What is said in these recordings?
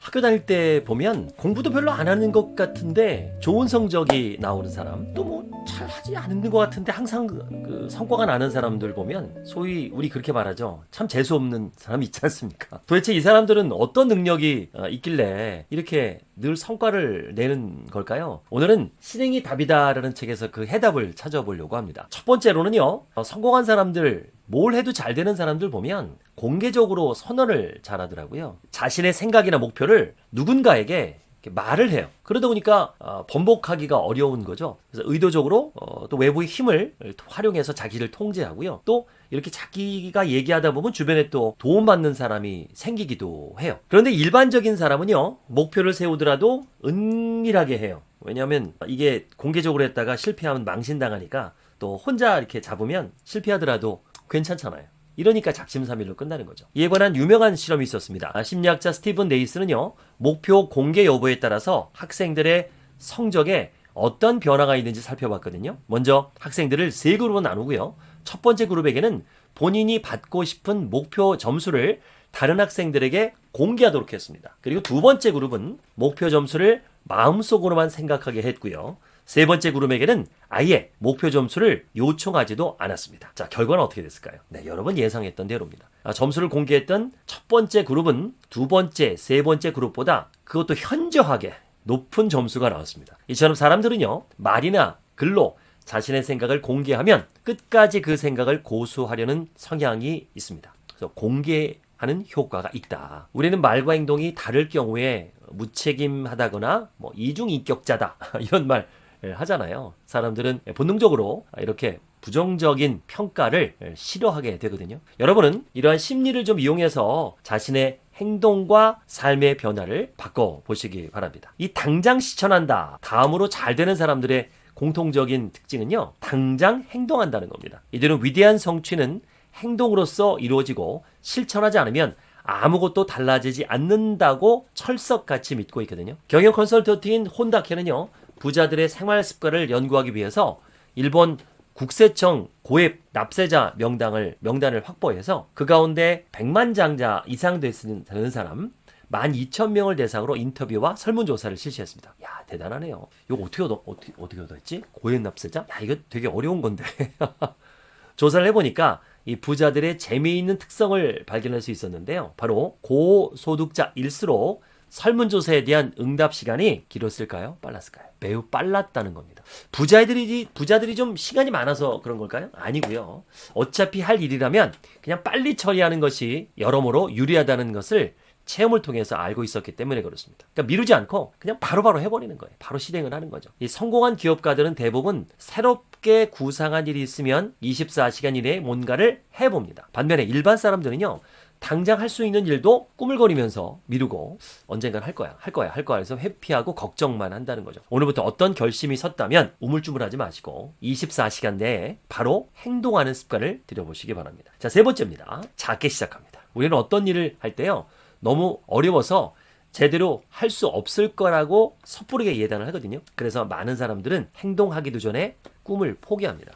학교 다닐 때 보면 공부도 별로 안 하는 것 같은데 좋은 성적이 나오는 사람, 또 뭐 잘하지 않는 것 같은데 항상 그 성과가 나는 사람들 보면 소위 우리 그렇게 말하죠. 참 재수 없는 사람 있지 않습니까? 도대체 이 사람들은 어떤 능력이 있길래 이렇게 늘 성과를 내는 걸까요? 오늘은 실행이 답이다라는 책에서 그 해답을 찾아보려고 합니다. 첫 번째로는요, 성공한 사람들, 뭘 해도 잘 되는 사람들 보면 공개적으로 선언을 잘하더라고요. 자신의 생각이나 목표를 누군가에게 이렇게 말을 해요. 그러다 보니까 번복하기가 어려운 거죠. 그래서 의도적으로 또 외부의 힘을 활용해서 자기를 통제하고요. 또 이렇게 자기가 얘기하다 보면 주변에 또 도움받는 사람이 생기기도 해요. 그런데 일반적인 사람은요, 목표를 세우더라도 은밀하게 해요. 왜냐하면 이게 공개적으로 했다가 실패하면 망신당하니까 또 혼자 이렇게 잡으면 실패하더라도 괜찮잖아요. 이러니까 작심삼일로 끝나는 거죠. 이에 관한 유명한 실험이 있었습니다. 심리학자 스티븐 네이스는요, 목표 공개 여부에 따라서 학생들의 성적에 어떤 변화가 있는지 살펴봤거든요. 먼저 학생들을 세 그룹으로 나누고요. 첫 번째 그룹에게는 본인이 받고 싶은 목표 점수를 다른 학생들에게 공개하도록 했습니다. 그리고 두 번째 그룹은 목표 점수를 마음속으로만 생각하게 했고요. 세 번째 그룹에게는 아예 목표 점수를 요청하지도 않았습니다. 자, 결과는 어떻게 됐을까요? 네, 여러분 예상했던 대로입니다. 점수를 공개했던 첫 번째 그룹은 두 번째, 세 번째 그룹보다 그것도 현저하게 높은 점수가 나왔습니다. 이처럼 사람들은요, 말이나 글로 자신의 생각을 공개하면 끝까지 그 생각을 고수하려는 성향이 있습니다. 그래서 공개하는 효과가 있다. 우리는 말과 행동이 다를 경우에 무책임하다거나 뭐 이중인격자다 이런 말 하잖아요. 사람들은 본능적으로 이렇게 부정적인 평가를 싫어하게 되거든요. 여러분은 이러한 심리를 좀 이용해서 자신의 행동과 삶의 변화를 바꿔보시기 바랍니다. 이 당장 실천한다, 다음으로 잘 되는 사람들의 공통적인 특징은요, 당장 행동한다는 겁니다. 이들은 위대한 성취는 행동으로서 이루어지고 실천하지 않으면 아무것도 달라지지 않는다고 철석같이 믿고 있거든요. 경영 컨설턴트인 혼다케는요, 부자들의 생활 습관을 연구하기 위해서 일본 국세청 고액 납세자 명단을 확보해서 그 가운데 100만 장자 이상 되는 사람 12,000명을 대상으로 인터뷰와 설문조사를 실시했습니다. 야, 대단하네요. 이거 어떻게 얻었지? 고액 납세자? 야, 이거 되게 어려운 건데. 조사를 해보니까 이 부자들의 재미있는 특성을 발견할 수 있었는데요. 바로 고소득자일수록 설문조사에 대한 응답 시간이 길었을까요? 빨랐을까요? 매우 빨랐다는 겁니다. 부자들이 좀 시간이 많아서 그런 걸까요? 아니고요. 어차피 할 일이라면 그냥 빨리 처리하는 것이 여러모로 유리하다는 것을 체험을 통해서 알고 있었기 때문에 그렇습니다. 그러니까 미루지 않고 그냥 바로바로 해버리는 거예요. 바로 실행을 하는 거죠. 이 성공한 기업가들은 대부분 새롭게 구상한 일이 있으면 24시간 이내에 뭔가를 해봅니다. 반면에 일반 사람들은요, 당장 할 수 있는 일도 꾸물거리면서 미루고 언젠간 할 거야 해서 회피하고 걱정만 한다는 거죠. 오늘부터 어떤 결심이 섰다면 우물쭈물하지 마시고 24시간 내에 바로 행동하는 습관을 들여보시기 바랍니다. 자, 세 번째입니다. 작게 시작합니다. 우리는 어떤 일을 할 때요, 너무 어려워서 제대로 할 수 없을 거라고 섣부르게 예단을 하거든요. 그래서 많은 사람들은 행동하기도 전에 꿈을 포기합니다.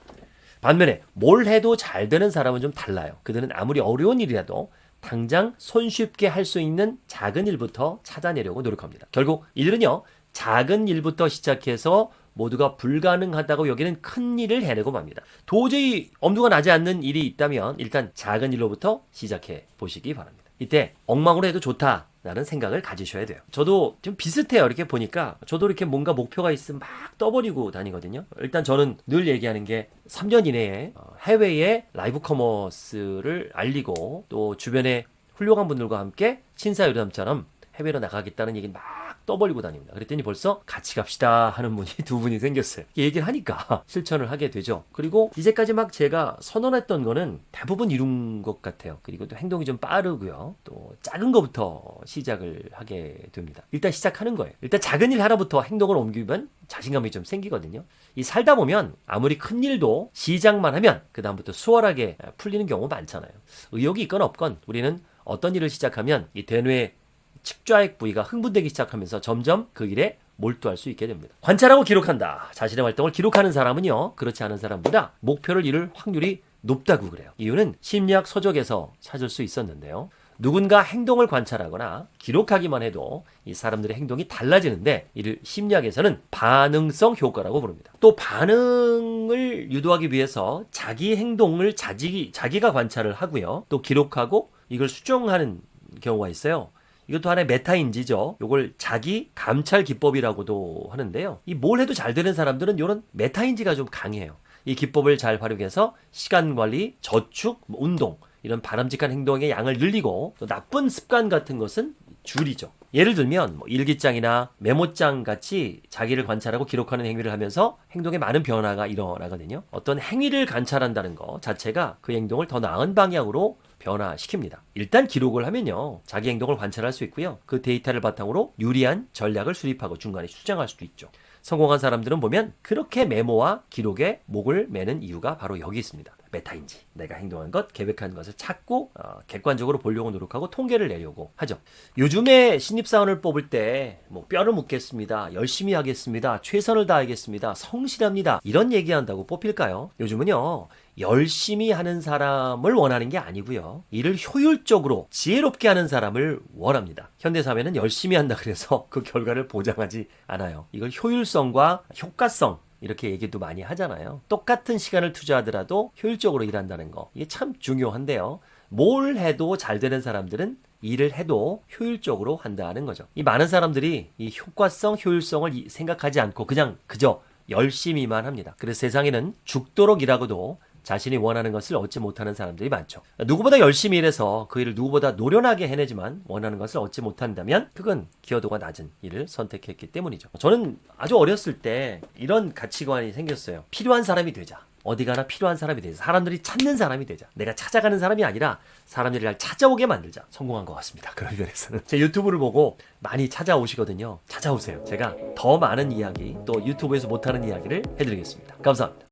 반면에 뭘 해도 잘 되는 사람은 좀 달라요. 그들은 아무리 어려운 일이라도 당장 손쉽게 할 수 있는 작은 일부터 찾아내려고 노력합니다. 결국 이들은요, 작은 일부터 시작해서 모두가 불가능하다고 여기는 큰 일을 해내고 맙니다. 도저히 엄두가 나지 않는 일이 있다면 일단 작은 일로부터 시작해 보시기 바랍니다. 이때 엉망으로 해도 좋다라는 생각을 가지셔야 돼요. 저도 좀 비슷해요. 이렇게 보니까 저도 이렇게 뭔가 목표가 있으면 막 떠버리고 다니거든요. 일단 저는 늘 얘기하는 게 3년 이내에 해외에 라이브 커머스를 알리고 또 주변에 훌륭한 분들과 함께 신사유담처럼 해외로 나가겠다는 얘기는 막 떠벌리고 다닙니다. 그랬더니 벌써 같이 갑시다 하는 분이 두 분이 생겼어요. 얘기를 하니까 실천을 하게 되죠. 그리고 이제까지 막 제가 선언했던 거는 대부분 이룬 것 같아요. 그리고 또 행동이 좀 빠르고요. 또 작은 것부터 시작을 하게 됩니다. 일단 시작하는 거예요. 일단 작은 일 하나부터 행동을 옮기면 자신감이 좀 생기거든요. 이 살다 보면 아무리 큰 일도 시작만 하면 그 다음부터 수월하게 풀리는 경우 많잖아요. 의욕이 있건 없건 우리는 어떤 일을 시작하면 이 대뇌 측좌액 부위가 흥분되기 시작하면서 점점 그 일에 몰두할 수 있게 됩니다. 관찰하고 기록한다. 자신의 활동을 기록하는 사람은요, 그렇지 않은 사람보다 목표를 이룰 확률이 높다고 그래요. 이유는 심리학 서적에서 찾을 수 있었는데요. 누군가 행동을 관찰하거나 기록하기만 해도 이 사람들의 행동이 달라지는데 이를 심리학에서는 반응성 효과라고 부릅니다. 또 반응을 유도하기 위해서 자기 행동을 자기가 관찰을 하고요. 또 기록하고 이걸 수정하는 경우가 있어요. 이것도 하나의 메타인지죠. 이걸 자기 감찰 기법이라고도 하는데요. 이 뭘 해도 잘 되는 사람들은 이런 메타인지가 좀 강해요. 이 기법을 잘 활용해서 시간 관리, 저축, 운동 이런 바람직한 행동의 양을 늘리고 또 나쁜 습관 같은 것은 줄이죠. 예를 들면 일기장이나 메모장 같이 자기를 관찰하고 기록하는 행위를 하면서 행동에 많은 변화가 일어나거든요. 어떤 행위를 관찰한다는 것 자체가 그 행동을 더 나은 방향으로 변화시킵니다. 일단 기록을 하면요. 자기 행동을 관찰할 수 있고요. 그 데이터를 바탕으로 유리한 전략을 수립하고 중간에 수정할 수도 있죠. 성공한 사람들은 보면 그렇게 메모와 기록에 목을 매는 이유가 바로 여기 있습니다. 메타인지. 내가 행동한 것, 계획한 것을 찾고 객관적으로 보려고 노력하고 통계를 내려고 하죠. 요즘에 신입사원을 뽑을 때 뼈를 묻겠습니다. 열심히 하겠습니다. 최선을 다하겠습니다. 성실합니다. 이런 얘기한다고 뽑힐까요? 요즘은요. 열심히 하는 사람을 원하는 게 아니고요. 일을 효율적으로 지혜롭게 하는 사람을 원합니다. 현대사회는 열심히 한다 그래서 그 결과를 보장하지 않아요. 이걸 효율성과 효과성 이렇게 얘기도 많이 하잖아요. 똑같은 시간을 투자하더라도 효율적으로 일한다는 거. 이게 참 중요한데요. 뭘 해도 잘 되는 사람들은 일을 해도 효율적으로 한다는 거죠. 이 많은 사람들이 이 효과성, 효율성을 생각하지 않고 그저 열심히만 합니다. 그래서 세상에는 죽도록 일하고도 자신이 원하는 것을 얻지 못하는 사람들이 많죠. 누구보다 열심히 일해서 그 일을 누구보다 노련하게 해내지만 원하는 것을 얻지 못한다면 그건 기여도가 낮은 일을 선택했기 때문이죠. 저는 아주 어렸을 때 이런 가치관이 생겼어요. 필요한 사람이 되자. 어디 가나 필요한 사람이 되자. 사람들이 찾는 사람이 되자. 내가 찾아가는 사람이 아니라 사람들이 날 찾아오게 만들자. 성공한 것 같습니다. 그런 면에서는. 제 유튜브를 보고 많이 찾아오시거든요. 찾아오세요. 제가 더 많은 이야기 또 유튜브에서 못하는 이야기를 해드리겠습니다. 감사합니다.